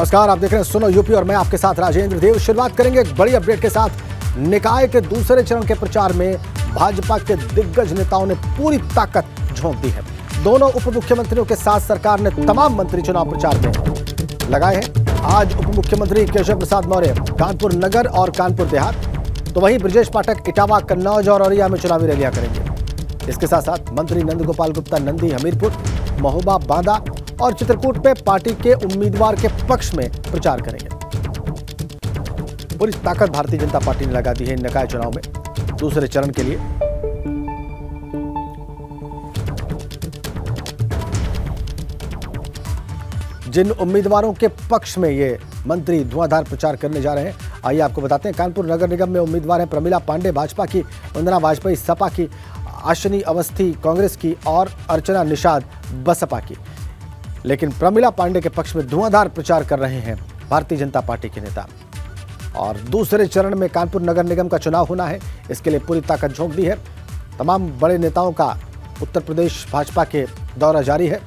नमस्कार, आप देख रहे हैं सुनो यूपी और मैं आपके साथ राजेंद्र देव। शुरुआत करेंगे एक बड़ी अपडेट के साथ। निकाय के दूसरे चरण के प्रचार में भाजपा के दिग्गज नेताओं ने पूरी ताकत झोंक दी है। दोनों उप मुख्यमंत्रियों के साथ सरकार ने तमाम मंत्री चुनाव प्रचार में लगाए हैं। आज उप मुख्यमंत्री केशव प्रसाद मौर्य कानपुर नगर और कानपुर देहात, तो वहीं ब्रजेश पाठक इटावा, कन्नौज और औरैया में चुनावी रैलियां करेंगे। इसके साथ साथ मंत्री नंद गोपाल गुप्ता नंदी, हमीरपुर, महोबा, बांदा और चित्रकूट में पार्टी के उम्मीदवार के पक्ष में प्रचार करेंगे। पूरी ताकत भारतीय जनता पार्टी ने लगा दी है निकाय चुनाव में दूसरे चरण के लिए। जिन उम्मीदवारों के पक्ष में ये मंत्री धुआंधार प्रचार करने जा रहे हैं, आइए आपको बताते हैं। कानपुर नगर निगम में उम्मीदवार हैं प्रमिला पांडे भाजपा की, वंदना वाजपेयी सपा की, आशनी अवस्थी कांग्रेस की और अर्चना निषाद बसपा की। लेकिन प्रमिला पांडे के पक्ष में धुआंधार प्रचार कर रहे हैं भारतीय जनता पार्टी के नेता। और दूसरे चरण में कानपुर नगर निगम का चुनाव होना है, इसके लिए पूरी ताकत झोंक दी है। तमाम बड़े नेताओं का उत्तर प्रदेश भाजपा के दौरा जारी है।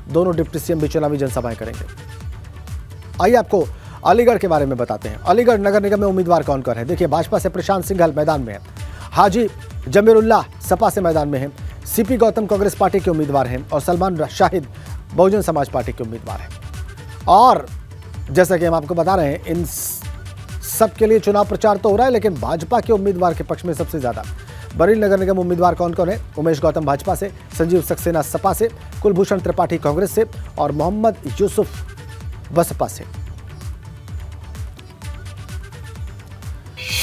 दोनों डिप्टी सीएम भी चुनावी जनसभाएं करेंगे। आइए आपको अलीगढ़ के बारे में बताते हैं। अलीगढ़ नगर निगम में उम्मीदवार कौन कौन है, देखिए। भाजपा से प्रशांत सिंघल मैदान में है, हाजी जमीरुल्लाह सपा से मैदान में है, सीपी गौतम कांग्रेस पार्टी के उम्मीदवार हैं और सलमान शाहिद बहुजन समाज पार्टी के उम्मीदवार हैं। और जैसा कि हम आपको बता रहे हैं, इन सब के लिए चुनाव प्रचार तो हो रहा है, लेकिन भाजपा के उम्मीदवार के पक्ष में सबसे ज्यादा बरेली नगर निगम उम्मीदवार कौन कौन है? उमेश गौतम भाजपा से, संजीव सक्सेना सपा से, कुलभूषण त्रिपाठी कांग्रेस से और मोहम्मद यूसुफ बसपा से।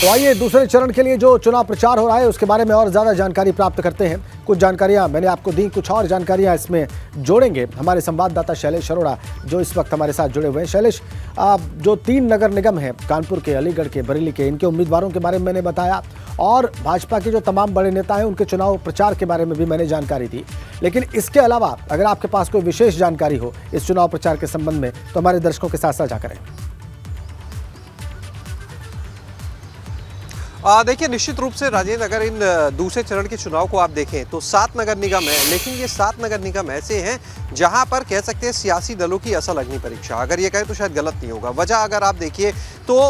तो आइए दूसरे चरण के लिए जो चुनाव प्रचार हो रहा है उसके बारे में और ज्यादा जानकारी प्राप्त करते हैं। कुछ जानकारियां मैंने आपको दी, कुछ और जानकारियां इसमें जोड़ेंगे हमारे संवाददाता शैलेश अरोड़ा, जो इस वक्त हमारे साथ जुड़े हुए हैं। शैलेश, जो 3 नगर निगम हैं, कानपुर के, अलीगढ़ के, बरेली के, इनके उम्मीदवारों के बारे में मैंने बताया और भाजपा के जो तमाम बड़े नेता हैं उनके चुनाव प्रचार के बारे में भी मैंने जानकारी दी। लेकिन इसके अलावा अगर आपके पास कोई विशेष जानकारी हो इस चुनाव प्रचार के संबंध में तो हमारे दर्शकों के साथ साझा करें। देखिए, निश्चित रूप से राजेंद्र, अगर इन दूसरे चरण के चुनाव को आप देखें तो 7 नगर निगम है, लेकिन ये 7 नगर निगम ऐसे हैं जहां पर कह सकते हैं सियासी दलों की असल अग्नि परीक्षा, अगर ये कहें तो शायद गलत नहीं होगा। वजह अगर आप देखिए तो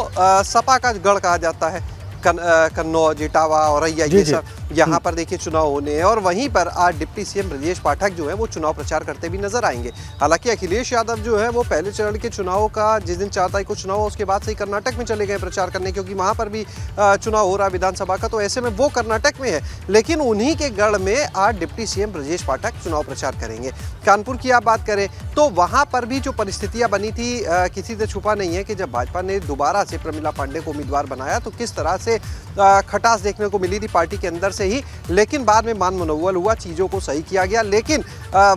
सपा का गढ़ कहा जाता है कन्नौज, इटावा, औरैया, ये सब यहाँ पर देखिए चुनाव होने हैं। और वहीं पर आज डिप्टी सीएम ब्रजेश पाठक जो है वो चुनाव प्रचार करते भी नजर आएंगे। हालांकि अखिलेश यादव जो है वो पहले चरण के चुनाव का जिस दिन 4 तारीख को चुनाव हो उसके बाद से ही कर्नाटक में चले गए प्रचार करने, क्योंकि वहां पर भी चुनाव हो रहा है विधानसभा का, तो ऐसे में वो कर्नाटक में है। लेकिन उन्हीं के गढ़ में आज डिप्टी सीएम ब्रजेश पाठक चुनाव प्रचार करेंगे। कानपुर की आप बात करें तो वहां पर भी जो परिस्थितियां बनी थी, किसी से छुपा नहीं है कि जब भाजपा ने दोबारा से प्रमिला पांडे को उम्मीदवार बनाया तो किस तरह से खटास देखने को मिली थी पार्टी के अंदर से ही। लेकिन बाद में मान मनोवल हुआ, चीज़ों को सही किया गया। लेकिन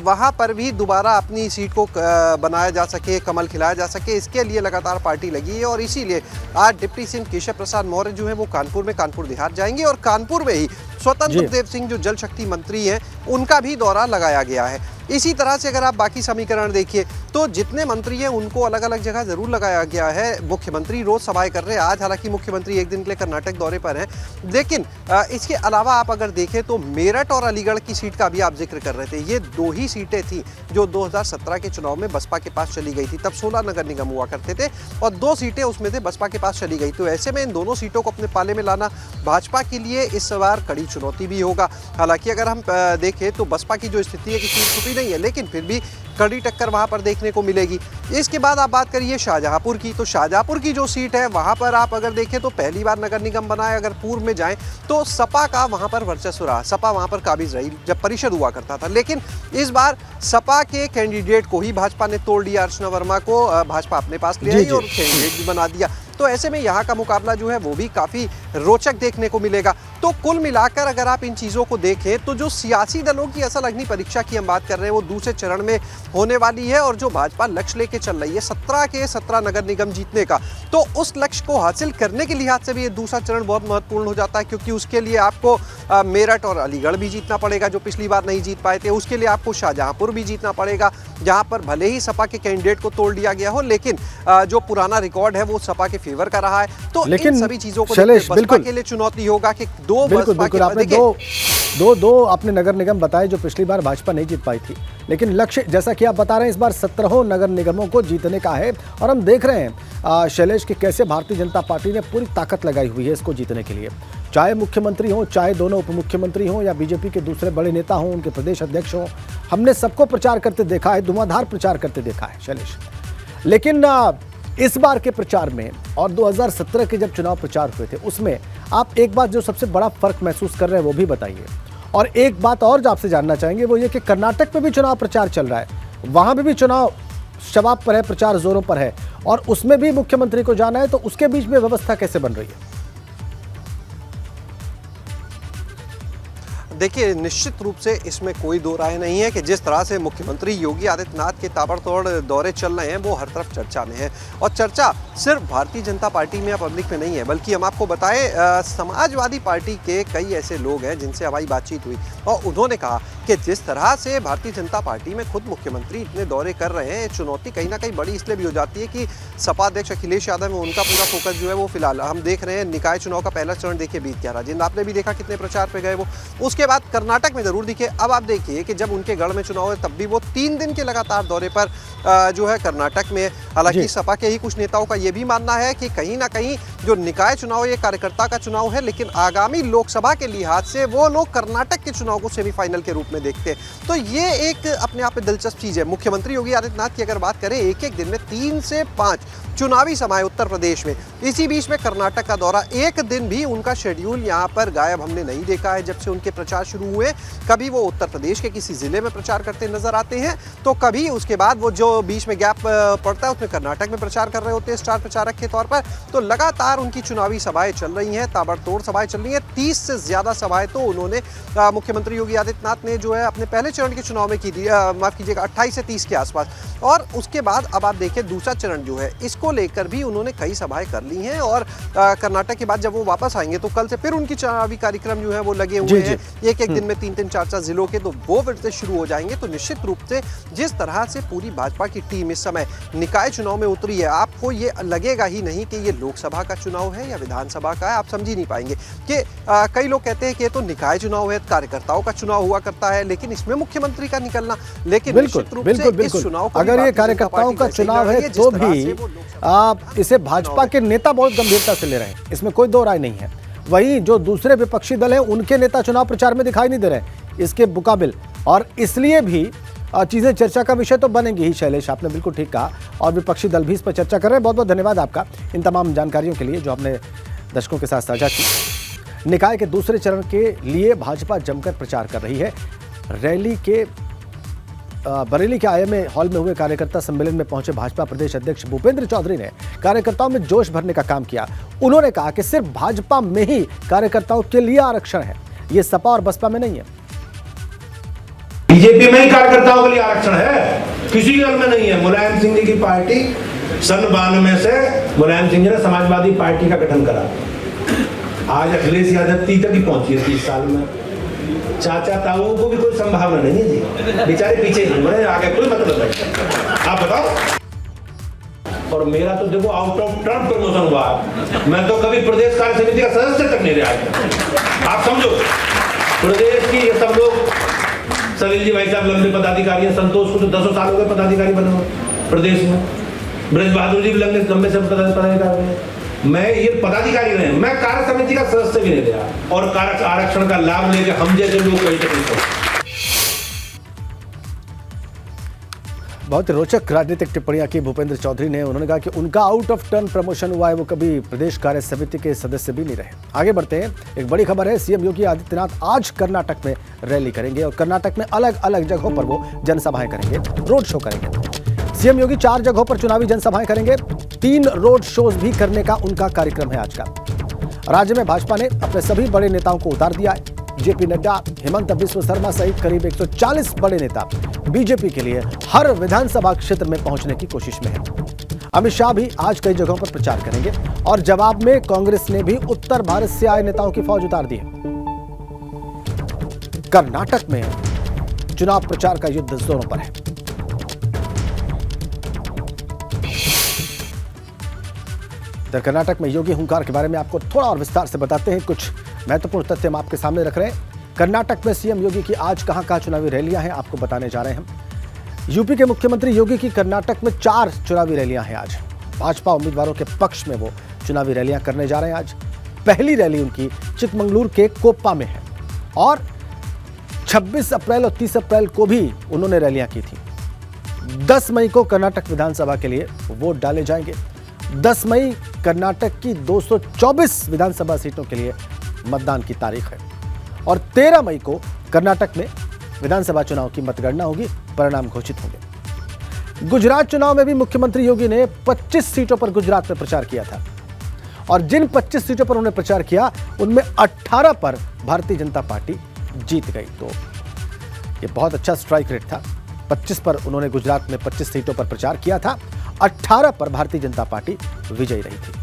वहाँ पर भी दोबारा अपनी सीट को बनाया जा सके, कमल खिलाया जा सके, इसके लिए लगातार पार्टी लगी है। और इसीलिए आज डिप्टी सीएम केशव प्रसाद मौर्य जो है वो कानपुर में कानपुर देहात जाएंगे और कानपुर में ही स्वतंत्र देव सिंह जो जल शक्ति मंत्री हैं उनका भी दौरा लगाया गया है। इसी तरह से अगर आप बाकी समीकरण देखिए तो जितने मंत्री हैं उनको अलग अलग जगह जरूर लगाया गया है। मुख्यमंत्री रोज सभाएं कर रहे हैं। आज हालांकि मुख्यमंत्री एक दिन के लिए कर्नाटक दौरे पर हैं, लेकिन इसके अलावा आप अगर देखें तो मेरठ और अलीगढ़ की सीट का भी आप जिक्र कर रहे थे। ये 2 ही सीटें थी जो 2017 के चुनाव में बसपा के पास चली गई थी। तब 16 नगर निगम हुआ करते थे और 2 सीटें उसमें से बसपा के पास चली गई। तो ऐसे में इन दोनों सीटों को अपने पाले में लाना भाजपा के लिए इस बार कड़ी चुनौती भी होगा। हालांकि अगर हम देखें तो बसपा की जो स्थिति है कि सीट छुपी नहीं है, लेकिन फिर भी कड़ी टक्कर वहां पर देखने को मिलेगी। इसके बाद आप बात करिए शाहजहांपुर की, तो शाहजहांपुर की जो सीट है वहां पर आप अगर देखें तो पहली बार नगर निगम बनाए, अगर पूर्व में जाएं तो सपा का वहां पर वर्चस्व रहा। सपा वहां पर काबिज रही जब परिषद हुआ करता था। लेकिन इस बार सपा के कैंडिडेट को ही भाजपा ने तोड़ दिया। अर्चना वर्मा को भाजपा अपने पास ले आई और कैंडिडेट भी बना दिया। तो ऐसे में यहाँ का मुकाबला जो है वो भी काफ़ी रोचक देखने को मिलेगा। तो कुल मिलाकर अगर आप इन चीज़ों को देखें तो जो सियासी दलों की असल अग्नि परीक्षा की हम बात कर रहे हैं वो दूसरे चरण में होने वाली है। और जो भाजपा लक्ष्य लेके चल रही है 17 के 17 नगर निगम जीतने का, तो उस लक्ष्य को हासिल करने के लिहाज से भी ये दूसरा चरण बहुत महत्वपूर्ण हो जाता है, क्योंकि उसके लिए आपको मेरठ और अलीगढ़ भी जीतना पड़ेगा जो पिछली बार नहीं जीत पाए थे। उसके लिए आपको शाहजहांपुर भी जीतना पड़ेगा जहाँ पर भले ही सपा के कैंडिडेट को तोड़ दिया गया हो, लेकिन जो पुराना रिकॉर्ड है वो सपा के फेवर का रहा है। तो इन सभी चीजों को बसपा के लिए चुनौती होगा कि 2 बसपा के दो अपने नगर निगम बताए जो पिछली बार भाजपा नहीं जीत पाई थी, लेकिन लक्ष्य जैसा कि आप बता रहे हैं इस बार 17 नगर निगमों को जीतने का है। और हम देख रहे हैं शैलेश कि कैसे भारतीय जनता पार्टी ने पूरी ताकत लगाई हुई है इसको जीतने के लिए, चाहे मुख्यमंत्री हों, चाहे दोनों उप मुख्यमंत्री हों, या बीजेपी के दूसरे बड़े नेता हों, उनके प्रदेश अध्यक्ष हों। हमने सबको प्रचार करते देखा है, धुआंधार प्रचार करते देखा है शैलेश। लेकिन इस बार के प्रचार में और 2017 के जब चुनाव प्रचार हुए थे उसमें आप एक बात जो सबसे बड़ा फर्क महसूस कर रहे हैं वो भी बताइए। और एक बात और जो आपसे जानना चाहेंगे वो ये कि कर्नाटक में भी चुनाव प्रचार चल रहा है, वहां भी चुनाव शबाब पर है, प्रचार जोरों पर है, और उसमें भी मुख्यमंत्री को जाना है, तो उसके बीच में व्यवस्था कैसे बन रही है? देखिए, निश्चित रूप से इसमें कोई दो राय नहीं है कि जिस तरह से मुख्यमंत्री योगी आदित्यनाथ के ताबड़तोड़ दौरे चल रहे हैं वो हर तरफ चर्चा में है। और चर्चा सिर्फ भारतीय जनता पार्टी में या पब्लिक में नहीं है, बल्कि हम आपको बताएं समाजवादी पार्टी के कई ऐसे लोग हैं जिनसे हमारी बातचीत हुई और उन्होंने कहा कि जिस तरह से भारतीय जनता पार्टी में खुद मुख्यमंत्री इतने दौरे कर रहे हैं, चुनौती कहीं ना कहीं बड़ी इसलिए भी हो जाती है कि सपा अध्यक्ष अखिलेश यादव में उनका पूरा फोकस जो है वो फिलहाल हम देख रहे हैं निकाय चुनाव का पहला चरण देखिए बीत गया, राजेंद्र आपने भी देखा कितने प्रचार पे गए वो। उसके बाद कर्नाटक में जरूर दिखे। अब आप देखिए कि जब उनके गढ़ में चुनाव है तब भी वो 3 दिन के लगातार दौरे पर जो है कर्नाटक में। हालांकि सपा के ही कुछ नेताओं का ये भी मानना है कि कहीं ना कहीं जो निकाय चुनाव ये कार्यकर्ता का चुनाव है, लेकिन आगामी लोकसभा के लिहाज से वो लोग कर्नाटक के चुनाव को सेमीफाइनल के रूप में देखते हैं। तो ये एक अपने आप में दिलचस्प चीज है। मुख्यमंत्री योगी आदित्यनाथ की अगर बात करें, एक एक दिन में 3 से 5 चुनावी सभाएं उत्तर प्रदेश में, इसी बीच में कर्नाटक का दौरा, एक दिन भी उनका शेड्यूल यहाँ पर गायब हमने नहीं देखा है। जब से उनके प्रचार शुरू हुए, कभी वो उत्तर प्रदेश के किसी जिले में प्रचार करते नजर आते हैं, तो कभी उसके बाद वो जो बीच में गैप पड़ता है उसमें कर्नाटक में प्रचार कर रहे होते हैं स्टार प्रचारक के तौर पर। तो लगातार उनकी चुनावी सभाएं चल रही हैं, ताबड़तोड़ सभाएं चल रही हैं। 30 से ज्यादा सभाएं तो उन्होंने मुख्यमंत्री योगी आदित्यनाथ ने जो है अपने पहले चरण के चुनाव में की थी, माफ कीजिएगा 28 से 30 के आसपास। और उसके बाद अब आप देखिए दूसरा चरण जो है इसको लेकर भी उन्होंने कई सभाएं कर ली हैं। और कर्नाटक के बाद जब वो वापस आएंगे तो कल से फिर उनकी चुनावी कार्यक्रम जो है वो लगे हुए हैं, एक एक दिन में 3-3, 4-4 जिलों के, तो वो फिर से शुरू हो जाएंगे। तो निश्चित रूप से जिस तरह से पूरी भाजपा की टीम इस समय निकाय चुनाव में उतरी है, आपको ये लगेगा ही नहीं कि ये लोकसभा का चुनाव है या विधानसभा का है, आप समझ ही नहीं पाएंगे। कि कई लोग कहते हैं कि ये तो निकाय चुनाव है, कार्यकर्ताओं का चुनाव हुआ करता है, लेकिन इसमें मुख्यमंत्री का निकलना, लेकिन निश्चित रूप से इस चुनाव को अगर ये कार्यकर्ताओं का चुनाव है तो भी आप इसे भाजपा के नेता बहुत गंभीरता से ले रहे हैं, इसमें कोई दो राय नहीं है। वहीं जो दूसरे विपक्षी दल हैं उनके नेता चुनाव प्रचार में दिखाई नहीं दे रहे इसके मुकाबिल, और इसलिए भी चीजें चर्चा का विषय तो बनेंगी ही। शैलेश, आपने बिल्कुल ठीक कहा, और विपक्षी दल भी इस पर चर्चा कर रहे हैं। बहुत बहुत धन्यवाद आपका इन तमाम जानकारियों के लिए जो आपने दर्शकों के साथ साझा की। निकाय के दूसरे चरण के लिए भाजपा जमकर प्रचार कर रही है। रैली के बरेली के आईएमए हॉल में हुए कार्यकर्ता सम्मेलन में पहुंचे भाजपा प्रदेश अध्यक्ष भूपेंद्र चौधरी ने कार्यकर्ताओं में जोश भरने का काम किया। उन्होंने कहा कि सिर्फ भाजपा में ही कार्यकर्ताओं के लिए आरक्षण है, ये सपा और बसपा में नहीं है। बीजेपी में ही कार्यकर्ताओं के लिए आरक्षण है, किसी दल में नहीं है। मुलायम सिंह जी की पार्टी सन 92 से मुलायम सिंह जी ने समाजवादी पार्टी का गठन करा, आज अखिलेश यादव तक ही पहुंची है 30 साल में। चाचा ताऊ को भी कोई संभावना नहीं है जी, बेचारे पीछे ही, मैं आगे कोई मतलब नहीं। आप बताओ। और मेरा तो देखो आउट ऑफ टर्न प्रमोशन हुआ, मैं तो कभी प्रदेश कार्य समिति का सदस्य तक नहीं रहा। आप समझो, प्रदेश की ये सब लोग, सलील जी भाई साहब लंबे पदाधिकारी हैं, संतोष को तो 10 साल हो गए पदाधिकारी बने हुए प्रदेश में, ब्रज बहादुर जी भी लंबे से पदाधिकारी हैं। मैं ये पदाधिकारी रहे, मैं कार्य समिति का सदस्य भी नहीं रहा, और कार्य आरक्षण का लाभ लेकर हम जैसे लोग कहीं तक नहीं पहुंचे। बहुत रोचक राजनीतिक टिप्पणियां की भूपेंद्र चौधरी ने। उन्होंने कहा कि उनका आउट ऑफ टर्न प्रमोशन हुआ है, वो कभी प्रदेश कार्य समिति के सदस्य भी नहीं रहे। आगे बढ़ते हैं, एक बड़ी खबर है, सीएम योगी आदित्यनाथ आज कर्नाटक में रैली करेंगे और कर्नाटक में अलग अलग जगहों पर वो जनसभाएं करेंगे, रोड शो करेंगे। सीएम योगी 4 जगहों पर चुनावी जनसभाएं करेंगे, 3 रोड शोज भी करने का उनका कार्यक्रम है आज का। राज्य में भाजपा ने अपने सभी बड़े नेताओं को उतार दिया है। जेपी नड्डा, हेमंत बिस्व शर्मा सहित करीब 140 बड़े नेता बीजेपी के लिए हर विधानसभा क्षेत्र में पहुंचने की कोशिश में है। अमित शाह भी आज कई जगहों पर प्रचार करेंगे और जवाब में कांग्रेस ने भी उत्तर भारत से आए नेताओं की फौज उतार दी है। कर्नाटक में चुनाव प्रचार का युद्ध जोरों पर है। कर्नाटक में योगी हुंकार के बारे में आपको थोड़ा और विस्तार से बताते हैं। कुछ महत्वपूर्ण तथ्य हम आपके सामने रख रहे हैं। कर्नाटक में सीएम योगी की आज कहां चुनावी रैलियां हैं, आपको बताने जा रहे हैं हम। यूपी के मुख्यमंत्री योगी की कर्नाटक में 4 चुनावी रैलियां हैं आज। भाजपा उम्मीदवारों के पक्ष में वो चुनावी रैलियां करने जा रहे हैं आज। पहली रैली उनकी चिकमंगलुरु के कोप्पा में है और 26 अप्रैल और 30 अप्रैल को भी उन्होंने रैलियां की थी। 10 मई को कर्नाटक विधानसभा के लिए वोट डाले जाएंगे। 10 मई कर्नाटक की 224 विधानसभा सीटों के लिए मतदान की तारीख है और 13 मई को कर्नाटक में विधानसभा चुनाव की मतगणना होगी, परिणाम घोषित होंगे। गुजरात चुनाव में भी मुख्यमंत्री योगी ने 25 सीटों पर गुजरात में प्रचार किया था और जिन 25 सीटों पर उन्होंने प्रचार किया उनमें 18 पर भारतीय जनता पार्टी जीत गई। तो ये बहुत अच्छा स्ट्राइक रेट था। 25 पर उन्होंने गुजरात में 25 सीटों पर प्रचार किया था, 18 पर भारतीय जनता पार्टी विजयी रही थी।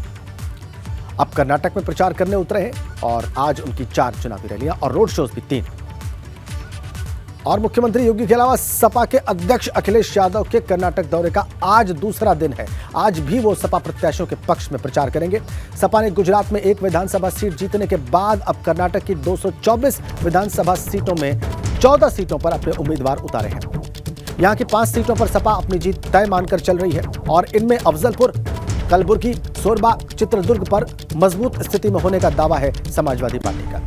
अब कर्नाटक में प्रचार करने उतरे हैं और आज उनकी 4 चुनावी रैलियां और रोड शोज भी 3। और मुख्यमंत्री योगी के अलावा सपा के अध्यक्ष अखिलेश यादव के कर्नाटक दौरे का आज दूसरा दिन है। आज भी वो सपा प्रत्याशियों के पक्ष में प्रचार करेंगे। सपा ने गुजरात में 1 विधानसभा सीट जीतने के बाद अब कर्नाटक की 224 विधानसभा सीटों में 14 सीटों पर अपने उम्मीदवार उतारे हैं। यहाँ की 5 सीटों पर सपा अपनी जीत तय मानकर चल रही है और इनमें अफजलपुर, कलबुर्गी, सोरबा, चित्रदुर्ग पर मजबूत स्थिति में होने का दावा है समाजवादी पार्टी का।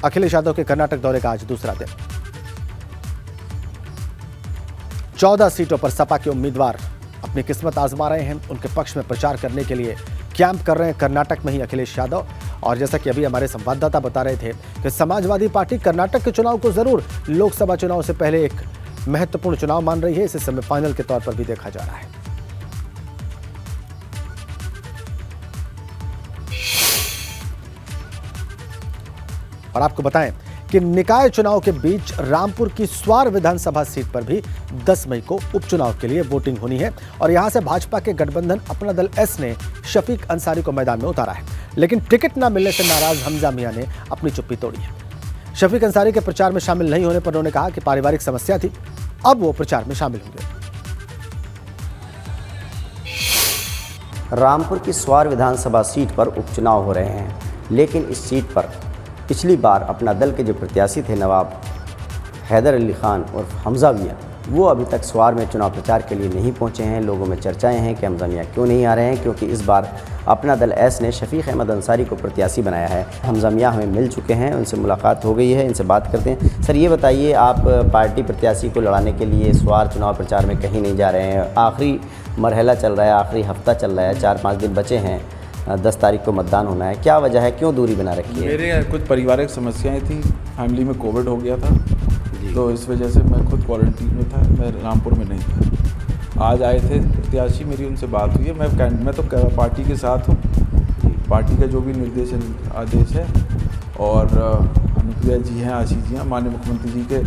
अखिलेश यादव के कर्नाटक दौरे का आज दूसरा दिन। 14 सीटों पर सपा के उम्मीदवार अपनी किस्मत आजमा रहे हैं। उनके पक्ष में प्रचार करने के लिए कैंप कर रहे हैं कर्नाटक में ही अखिलेश यादव। और जैसा कि अभी हमारे संवाददाता बता रहे थे कि समाजवादी पार्टी कर्नाटक के चुनाव को जरूर लोकसभा चुनाव से पहले एक महत्वपूर्ण चुनाव मान रही है। इसे सेमीफाइनल के तौर पर भी देखा जा रहा है। और आपको बताएं कि निकाय चुनाव के बीच रामपुर की स्वार विधानसभा सीट पर भी 10 मई को उपचुनाव के लिए वोटिंग होनी है और यहां से भाजपा के गठबंधन अपना दल एस ने शफीक अंसारी को मैदान में उतारा है, लेकिन टिकट न मिलने से नाराज हमजा मियां ने अपनी चुप्पी तोड़ी है। शफीक अंसारी के प्रचार में शामिल नहीं होने पर उन्होंने कहा कि पारिवारिक समस्या थी, अब वो प्रचार में शामिल होंगे। रामपुर की स्वार विधानसभा सीट पर उपचुनाव हो रहे हैं, लेकिन इस सीट पर पिछली बार अपना दल के जो प्रत्याशी थे नवाब हैदर अली खान और हमजा मियां, वो अभी तक स्वार में चुनाव प्रचार के लिए नहीं पहुंचे हैं। लोगों में चर्चाएं हैं कि हमजा मियां क्यों नहीं आ रहे हैं, क्योंकि इस बार अपना दल एस ने शफीक अहमद अंसारी को प्रत्याशी बनाया है। हमजा मियां हमें मिल चुके हैं, उनसे मुलाकात हो गई है, इनसे बात करते हैं। सर, ये बताइए, आप पार्टी प्रत्याशी को लड़ाने के लिए स्वार चुनाव प्रचार में कहीं नहीं जा रहे हैं। आखिरी मरहला चल रहा है, आखिरी हफ्ता चल रहा है, 4-5 दिन बचे हैं, 10 तारीख को मतदान होना है। क्या वजह है, क्यों दूरी बना रखी है? मेरे कुछ पारिवारिक समस्याएं थी, फैमिली में कोविड हो गया था, तो इस वजह से मैं खुद क्वारंटीन में था, मैं रामपुर में नहीं था। आज आए थे प्रत्याशी, मेरी उनसे बात हुई है। मैं तो पार्टी के साथ हूँ, पार्टी का जो भी निर्देश आदेश है, और अनुप्रिया जी हैं, आशीष जी हैं, माननीय मुख्यमंत्री जी के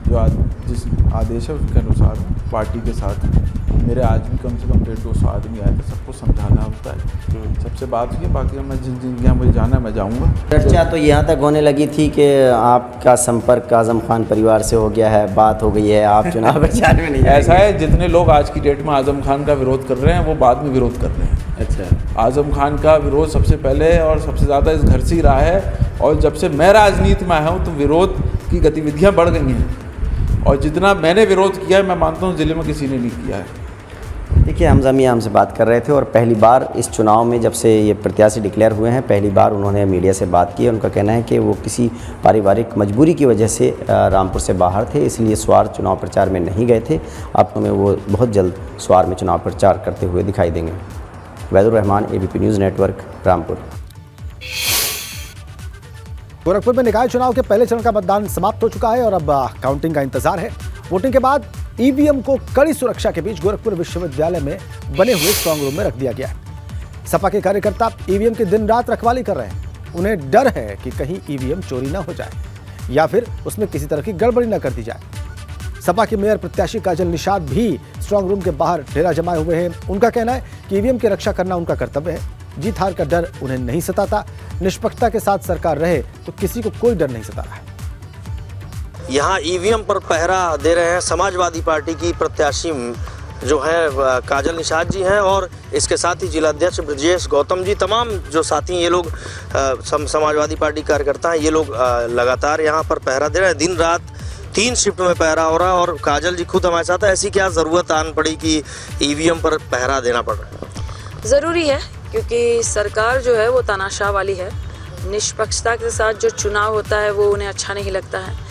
जो जिस आदेश है उसके अनुसार पार्टी के साथ। मेरे आज भी कम से कम 150-200 आदमी आए थे, सबको समझाना होता है, सबसे बात हुई है। बाकी मैं जिन यहाँ मुझे जाना है मैं जाऊँगा। चर्चा तो यहाँ तक होने लगी थी कि आपका संपर्क आजम खान परिवार से हो गया है, बात हो गई है, आप चुनाव प्रचार में नहीं ऐसा है, जितने लोग आज की डेट में आजम खान का विरोध कर रहे हैं वो बाद में विरोध कर रहे हैं। अच्छा, आजम खान का विरोध सबसे पहले और सबसे ज़्यादा इस घर से ही रहा है, और जब से मैं राजनीति में आया हूँ तो विरोध की गतिविधियाँ बढ़ गई हैं, और जितना मैंने विरोध किया है मैं मानता हूँ ज़िले में किसी ने नहीं किया है। देखिए, हमजा मियां हमसे बात कर रहे थे और पहली बार इस चुनाव में जब से ये प्रत्याशी डिक्लेयर हुए हैं, पहली बार उन्होंने मीडिया से बात की। उनका कहना है कि वो किसी पारिवारिक मजबूरी की वजह से रामपुर से बाहर थे, इसलिए स्वार चुनाव प्रचार में नहीं गए थे। आप हमें वो बहुत जल्द स्वार में चुनाव प्रचार करते हुए दिखाई देंगे। Vaidur Rahman, ABP news network, Rampur. Gorakhpur में निकाय चुनाव के पहले चरण का मतदान समाप्त हो चुका है और अब काउंटिंग का इंतजार है। वोटिंग के बाद ईवीएम को कड़ी सुरक्षा के बीच गोरखपुर विश्वविद्यालय में बने हुए स्ट्रांग रूम में रख दिया गया है। सपा के कार्यकर्ता ईवीएम की दिन रात रखवाली कर रहे हैं। उन्हें डर है कि कहीं ईवीएम चोरी ना हो जाए या फिर उसमें किसी तरह की गड़बड़ी ना कर दी जाए। सपा की मेयर प्रत्याशी काजल निषाद भी स्ट्रांग रूम के बाहर डेरा जमाए हुए हैं। उनका कहना है कि ईवीएम की रक्षा करना उनका कर्तव्य है। जीत हार का डर उन्हें नहीं सताता। निष्पक्षता के साथ सरकार रहे तो किसी को कोई डर नहीं सता रहा है। यहाँ ईवीएम पर पहरा दे रहे हैं समाजवादी पार्टी की प्रत्याशी जो है काजल निषाद जी हैं और इसके साथ ही जिलाध्यक्ष ब्रजेश गौतम जी, तमाम जो साथी ये लोग समाजवादी पार्टी कार्यकर्ता हैं, ये लोग लगातार यहाँ पर पहरा दे रहे हैं। दिन रात 3 शिफ्ट में पहरा हो रहा है और काजल जी खुद हमारे साथ है। ऐसी क्या ज़रूरत आन पड़ी कि ईवीएम पर पहरा देना पड़ रहा है? ज़रूरी है क्योंकि सरकार जो है वो तानाशाह वाली है। निष्पक्षता के साथ जो चुनाव होता है वो उन्हें अच्छा नहीं लगता है।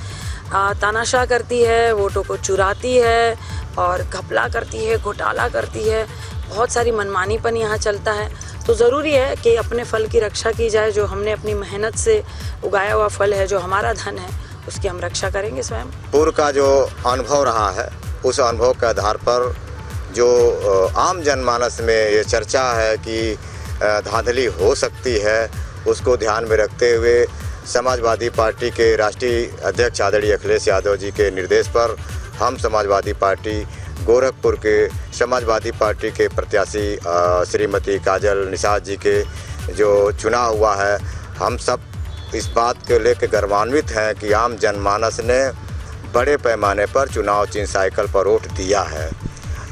तानाशाह करती है, वोटों को चुराती है और घपला करती है, घोटाला करती है, बहुत सारी मनमानीपन यहाँ चलता है। तो ज़रूरी है कि अपने फल की रक्षा की जाए। जो हमने अपनी मेहनत से उगाया हुआ फल है, जो हमारा धन है, उसकी हम रक्षा करेंगे स्वयं। पूर्व का जो अनुभव रहा है, उस अनुभव के आधार पर जो आम जनमानस में ये चर्चा है कि धांधली हो सकती है, उसको ध्यान में रखते हुए समाजवादी पार्टी के राष्ट्रीय अध्यक्ष आदरणीय अखिलेश यादव जी के निर्देश पर हम समाजवादी पार्टी गोरखपुर के समाजवादी पार्टी के प्रत्याशी श्रीमती काजल निषाद जी के जो चुनाव हुआ है, हम सब इस बात को लेकर गर्वान्वित हैं कि आम जनमानस ने बड़े पैमाने पर चुनाव चिन्ह साइकिल पर वोट दिया है।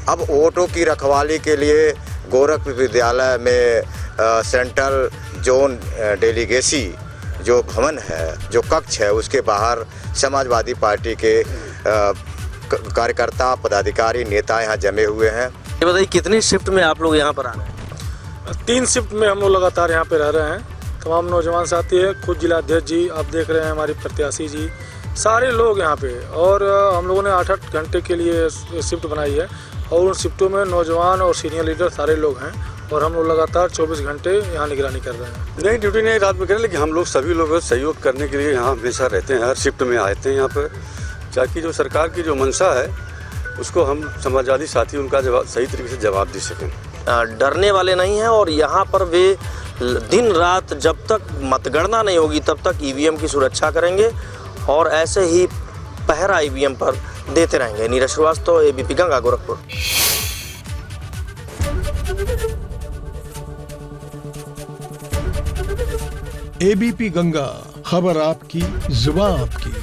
अब वोटों की रखवाली के लिए गोरखपुर विद्यालय में सेंट्रल जोन डेलीगेसी जो भवन है, जो कक्ष है, उसके बाहर समाजवादी पार्टी के कार्यकर्ता, पदाधिकारी, नेता यहाँ जमे हुए हैं। ये बताइए कितनी शिफ्ट में आप लोग यहाँ पर आ रहे हैं? 3 शिफ्ट में हम लोग लगातार यहाँ पे रह रहे हैं। तमाम नौजवान साथी है, खुद जिलाध्यक्ष जी आप देख रहे हैं, हमारी प्रत्याशी जी, सारे लोग यहाँ पे। और हम लोगों ने 8-8 घंटे के लिए शिफ्ट बनाई है और उन शिफ्टों में नौजवान और सीनियर लीडर सारे लोग हैं और हम लोग लगातार 24 घंटे यहाँ निगरानी कर रहे हैं। नहीं, ड्यूटी नहीं रात में करें, लेकिन हम लोग सभी लोग सहयोग करने के लिए यहाँ हमेशा रहते हैं। हर शिफ्ट में आते हैं यहाँ पर, ताकि जो सरकार की जो मंशा है उसको हम समाजवादी साथी उनका जवाब सही तरीके से जवाब दे सकें। डरने वाले नहीं हैं और यहाँ पर वे दिन रात जब तक मतगणना नहीं होगी तब तक ईवीएम की सुरक्षा करेंगे और ऐसे ही पहरा ईवीएम पर देते रहेंगे। नीरज श्रीवास्तव, एबीपी गंगा, गोरखपुर। एबीपी गंगा, खबर आपकी, जुबान आपकी।